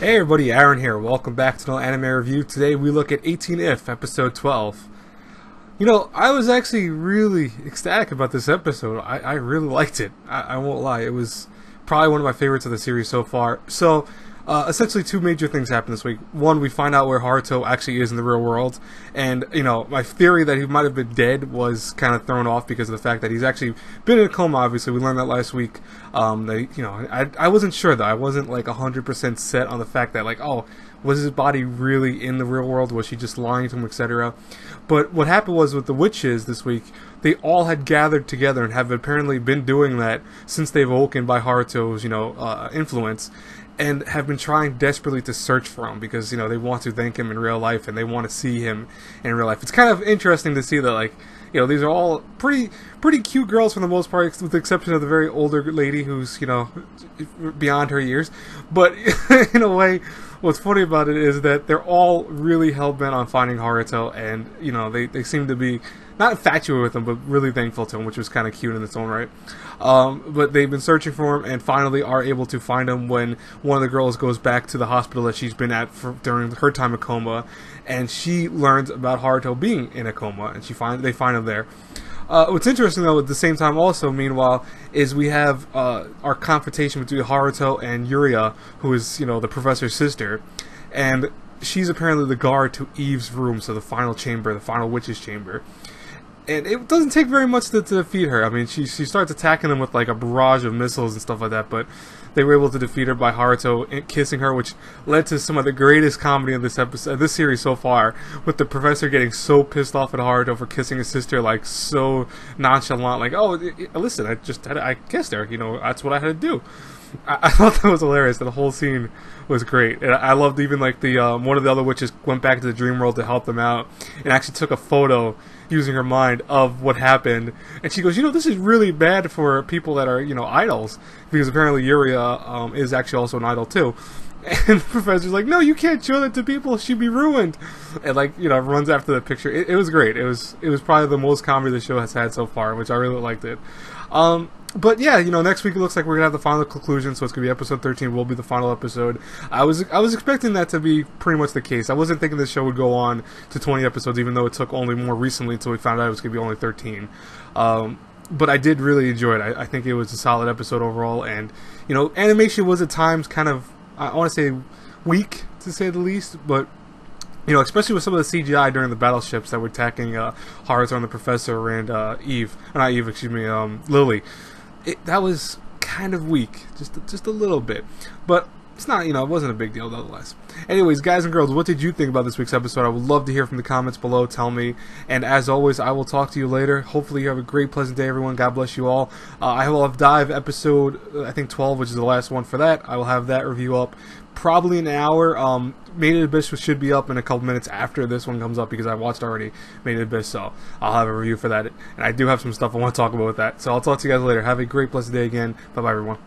Hey everybody, Aaron here. Welcome back to another anime review. Today we look at 18 If, episode 12. You know, I was actually really ecstatic about this episode. I really liked it. I won't lie. It was probably one of my favorites of the series so far. So, essentially two major things happened this week. One, we find out where Haruto actually is in the real world. And, you know, my theory that he might have been dead was kind of thrown off because of the fact that he's actually been in a coma, obviously. We learned that last week. I wasn't sure, though. I wasn't, like, 100% set on the fact that, like, oh, was his body really in the real world? Was she just lying to him, etc.? But what happened was with the witches this week, they all had gathered together and have apparently been doing that since they've awoken by Haruto's, influence, and have been trying desperately to search for him because, they want to thank him in real life and they want to see him in real life. It's kind of interesting to see that, like, these are all pretty cute girls for the most part, with the exception of the very older lady who's, beyond her years. But in a way, what's funny about it is that they're all really hell-bent on finding Haruto, and, they seem to be not infatuated with him, but really thankful to him, which was kind of cute in its own right. But they've been searching for him and finally are able to find him when one of the girls goes back to the hospital that she's been at during her time of coma, and she learns about Haruto being in a coma, and they find him there. What's interesting, though, at the same time also, meanwhile, is we have our confrontation between Haruto and Yuria, who is, the professor's sister, and she's apparently the guard to Eve's room, so the final chamber, the final witch's chamber. And it doesn't take very much to defeat her. I mean, she starts attacking them with, like, a barrage of missiles and stuff like that, but they were able to defeat her by Haruto kissing her, which led to some of the greatest comedy of this series so far, with the professor getting so pissed off at Haruto for kissing his sister, like, so nonchalant, like, oh, listen, I kissed her, that's what I had to do. I thought that was hilarious. The whole scene was great, and I loved even, like, the one of the other witches went back to the dream world to help them out, and actually took a photo using her mind of what happened, and she goes, this is really bad for people that are, idols, because apparently Yuria is actually also an idol too. And the professor's like, no, you can't show that to people, she'd be ruined. And, like, runs after the picture. It was great. It was probably the most comedy the show has had so far, which I really liked it. But yeah, next week it looks like we're gonna have the final conclusion, so it's gonna be episode 13 will be the final episode. I was expecting that to be pretty much the case. I wasn't thinking this show would go on to 20 episodes, even though it took only more recently until we found out it was gonna be only 13. But I did really enjoy it. I think it was a solid episode overall, and animation was at times kind of, I want to say, weak to say the least, but especially with some of the CGI during the battleships that were attacking Haruto and the Professor and Lily. That was kind of weak, just a little bit, but it's not, it wasn't a big deal nonetheless. Anyways, guys and girls, what did you think about this week's episode? I would love to hear from the comments below. Tell me, and as always, I will talk to you later. Hopefully you have a great, pleasant day, everyone. God bless you all. I will have Dive episode, I think 12, which is the last one for that. I will have that review up probably in an hour. Made in Abyss should be up in a couple minutes after this one comes up, because I watched already Made in Abyss, so I'll have a review for that. And I do have some stuff I want to talk about with that. So I'll talk to you guys later. Have a great, blessed day again. Bye-bye, everyone.